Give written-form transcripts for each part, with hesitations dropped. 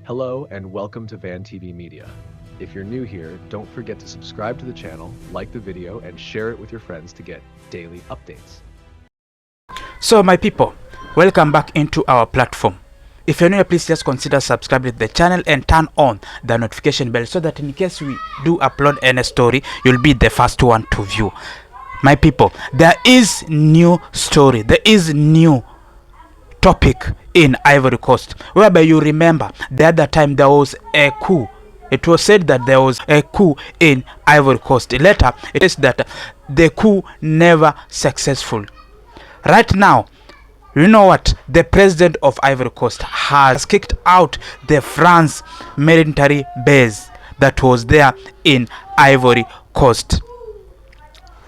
Hello and welcome to Van TV Media. If you're new here, don't forget to subscribe to the channel, like the video, and share it with your friends to get daily updates. So my people, welcome back into our platform. If you're new, please just consider subscribing to the channel and turn on the notification bell so that in case we do upload any story, you'll be the first one to view. My people, there is new story, there is new topic in Ivory Coast, whereby you remember the other time there was a coup. It was said that there was a coup in Ivory Coast. Later it is that the coup never successful. Right now, you know what? The president of Ivory Coast has kicked out the France military base that was there in Ivory Coast.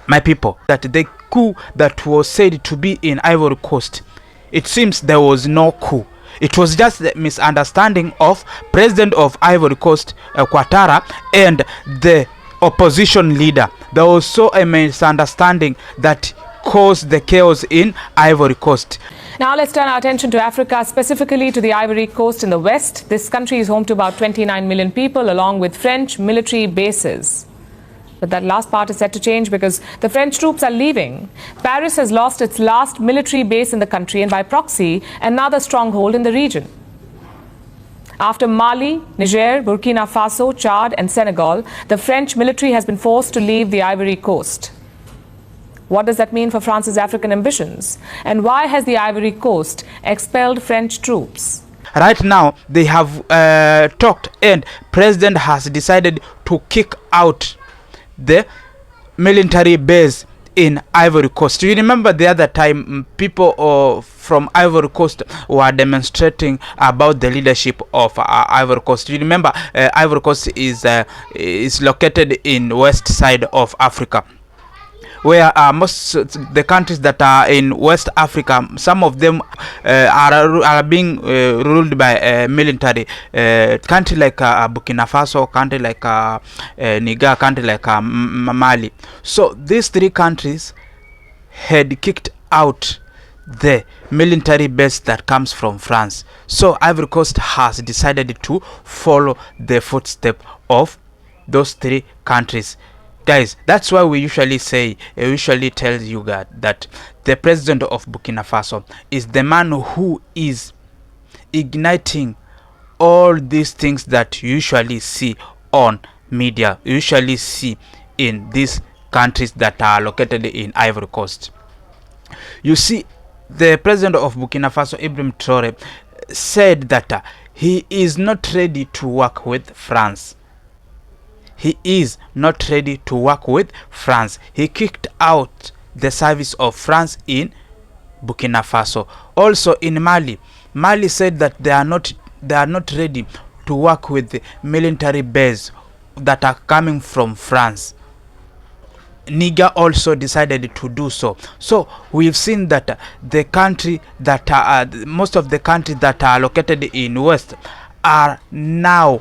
My people, that the coup that was said to be in Ivory Coast, it seems there was no coup. It was just the misunderstanding of president of Ivory Coast, Ouattara, and the opposition leader. There was so a misunderstanding that caused the chaos in Ivory Coast. Now let's turn our attention to Africa, specifically to the Ivory Coast in the west. This country is home to about 29 million people, along with French military bases. But that last part is set to change because the French troops are leaving. Paris has lost its last military base in the country and by proxy, another stronghold in the region. After Mali, Niger, Burkina Faso, Chad and Senegal, the French military has been forced to leave the Ivory Coast. What does that mean for France's African ambitions? And why has the Ivory Coast expelled French troops? Right now, they have talked and president has decided to kick out the military base in Ivory Coast. You remember the other time people from Ivory Coast were demonstrating about the leadership of Ivory Coast. You remember Ivory Coast is located in west side of Africa, where most the countries that are in West Africa, some of them are being ruled by military. Country like Burkina Faso, country like Niger, country like Mali. So these three countries had kicked out the military base that comes from France. So Ivory Coast has decided to follow the footsteps of those three countries. Guys, that's why we usually tell you that the president of Burkina Faso is the man who is igniting all these things that you usually see on media, you usually see in these countries that are located in Ivory Coast. You see, the president of Burkina Faso, Ibrahim Traoré, said that he is not ready to work with France. He is not ready to work with France. He kicked out the service of France in Burkina Faso. Also in Mali, Mali said that they are not ready to work with the military base that are coming from France. Niger also decided to do so. So we've seen that the country that most of the countries that are located in West are now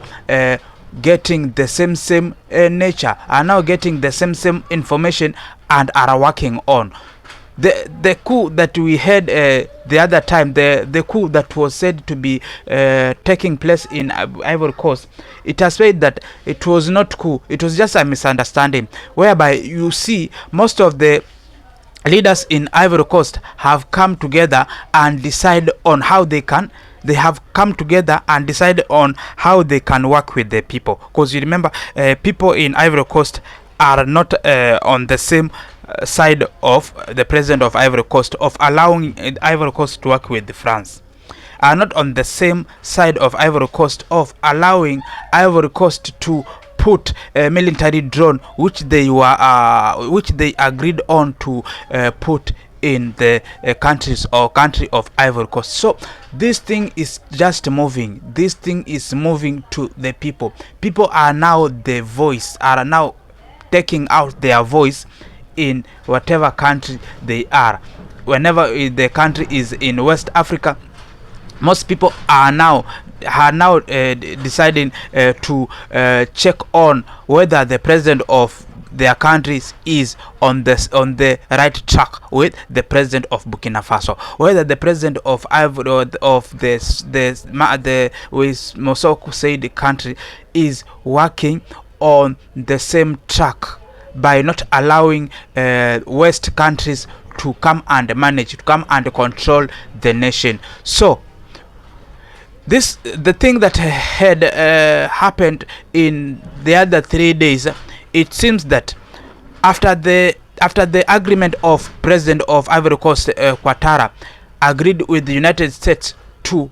getting the same nature, are now getting the same information and are working on the coup that we had the other time, the coup that was said to be taking place in Ivory Coast. It has said that it was not coup, it was just a misunderstanding, whereby you see most of the leaders in Ivory Coast have come together and decide on how they can work with the people. Because you remember, people in Ivory Coast are not on the same side of the president of Ivory Coast of allowing Ivory Coast to work with France, are not on the same side of Ivory Coast of allowing Ivory Coast to put a military drone which they agreed on to put in the country of Ivory Coast. So this thing is just moving. This thing is moving to the people. People are now the voice, are now taking out their voice in whatever country they are. Whenever the country is in West Africa, most people are now deciding to check on whether the president of their countries is on the right track with the president of Burkina Faso, whether the president of Ivory or of the Mosoko said the country is working on the same track by not allowing West countries to come and control the nation. So the thing that had happened in the other 3 days, it seems that after the agreement of President of Ivory Coast, Ouattara, agreed with the United States to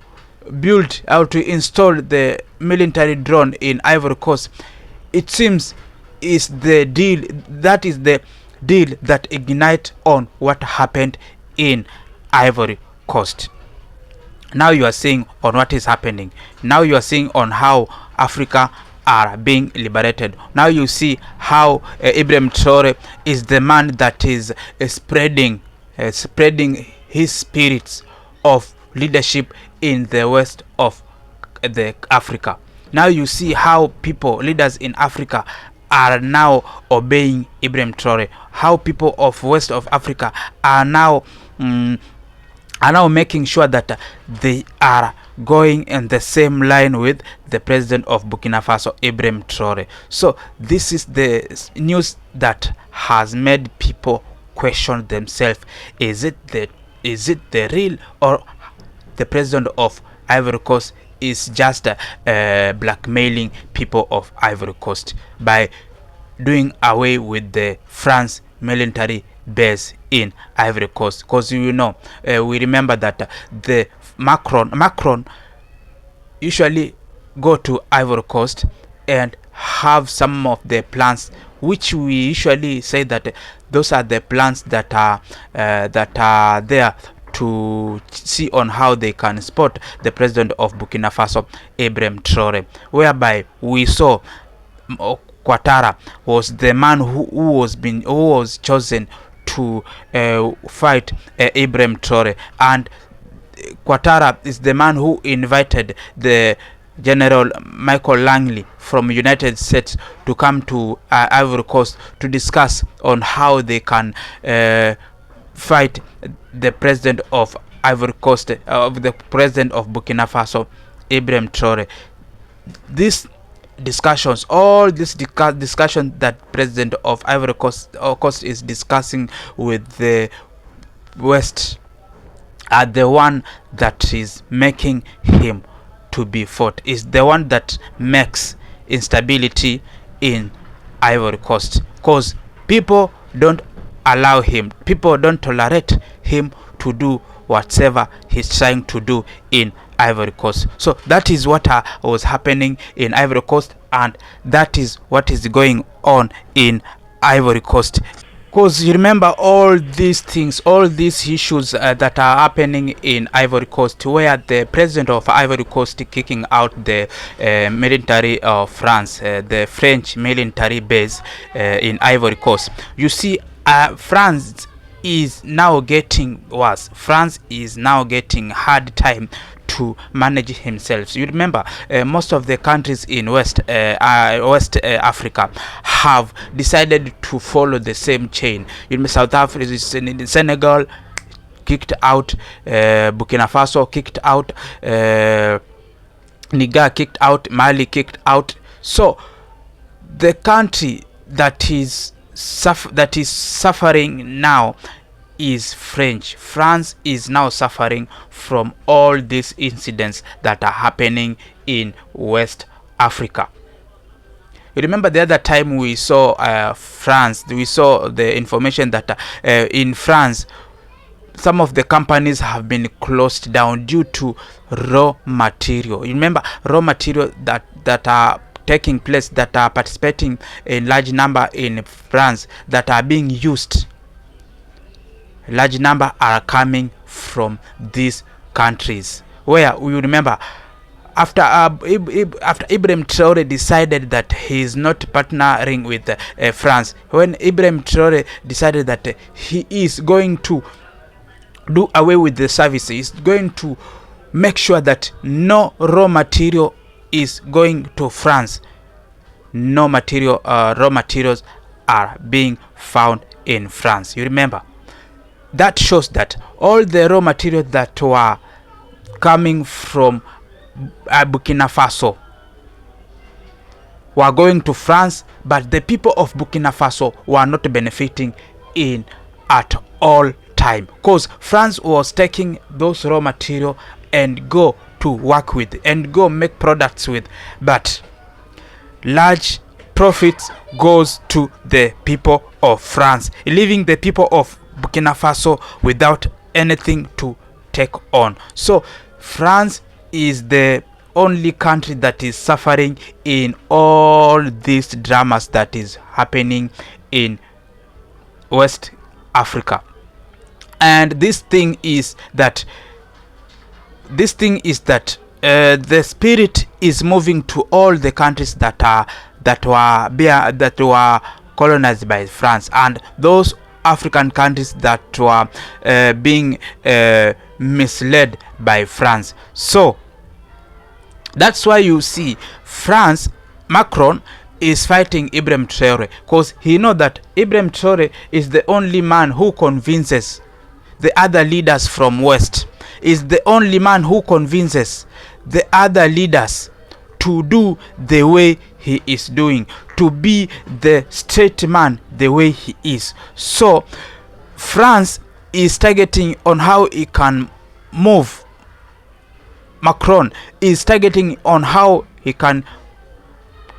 build or to install the military drone in Ivory Coast, it seems is the deal that ignite on what happened in Ivory Coast. Now you are seeing on what is happening. Now you are seeing on how Africa are being liberated. Now you see how Ibrahim Traoré is the man that is spreading his spirits of leadership in the west of the Africa. Now you see how leaders in Africa are now obeying Ibrahim Traoré. How people of west of Africa are now making sure that they are going in the same line with the president of Burkina Faso, Ibrahim Traoré. So this is the news that has made people question themselves: is it the real, or the president of Ivory Coast is just blackmailing people of Ivory Coast by doing away with the France military base in Ivory Coast? Because we remember that the Macron usually go to Ivory Coast and have some of the plans, which we usually say that those are the plans that are there to see on how they can support the president of Burkina Faso, Ibrahim Traoré, whereby we saw Ouattara was the man who was chosen to fight Ibrahim Traoré, and Ouattara is the man who invited the General Michael Langley from United States to come to Ivory Coast to discuss on how they can fight the president of Ivory Coast, the president of Burkina Faso, Ibrahim Traoré. All this discussion that president of Ivory Coast is discussing with the West are the one that is making him to be fought, is the one that makes instability in Ivory Coast, because people don't allow him, people don't tolerate him to do whatever he's trying to do in Ivory Coast. So that is what was happening in Ivory Coast, and that is what is going on in Ivory Coast. Because you remember all these things, all these issues that are happening in Ivory Coast, where the president of Ivory Coast kicking out the military of France, the French military base in Ivory Coast. You see, France is now getting worse. France is now getting hard time to manage himself. So you remember most of the countries in West Africa have decided to follow the same chain. You know, South Africa, Senegal kicked out, Burkina Faso kicked out, Niger kicked out, Mali kicked out. So the country that is suffering now is France is now suffering from all these incidents that are happening in West Africa. You remember the other time we saw France, we saw the information that in France some of the companies have been closed down due to raw material. You remember raw material that are taking place, that are participating in large number in France, that are being used. Large number are coming from these countries, where we remember after Ibrahim Traoré decided that he is not partnering with France, when Ibrahim Traoré decided that he is going to do away with the services, going to make sure that no raw material is going to France, no raw materials are being found in France. You remember, that shows that all the raw materials that were coming from Burkina Faso were going to France, but the people of Burkina Faso were not benefiting in at all time, because France was taking those raw material and go to work with and go make products with, but large profits goes to the people of France, leaving the people of Burkina Faso without anything to take on. So France is the only country that is suffering in all these dramas that is happening in West Africa. And this thing is that the spirit is moving to all the countries that were colonized by France, and those African countries that were being misled by France. So that's why you see Macron is fighting Ibrahim Traoré, because he knows that Ibrahim Traoré is the only man who convinces the other leaders from West, is the only man who convinces the other leaders to do the way he is doing, to be the straight man the way he is. So France is targeting on how he can move. Macron is targeting on how he can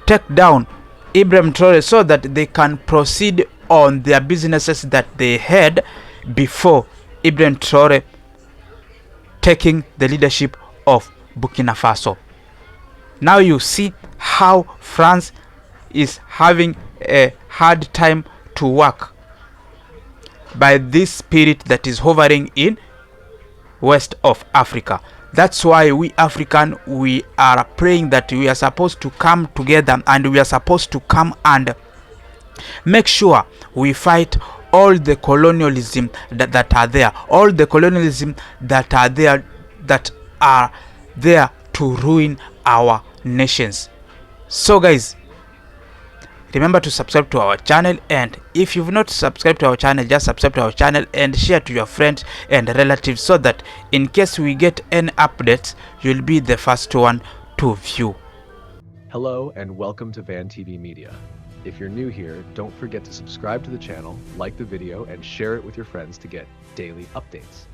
take down Ibrahim Traoré so that they can proceed on their businesses that they had before Ibrahim Traoré taking the leadership of Burkina Faso. Now you see how France is having a hard time to work by this spirit that is hovering in west of Africa. That's why we African, we are praying that we are supposed to come together, and we are supposed to come and make sure we fight all the colonialism that are there, all the colonialism that are there to ruin our nations. So guys, remember to subscribe to our channel, and if you've not subscribed to our channel, just subscribe to our channel and share to your friends and relatives, so that in case we get any updates, you'll be the first one to view. Hello and welcome to Van TV Media. If you're new here, don't forget to subscribe to the channel, like the video, and share it with your friends to get daily updates.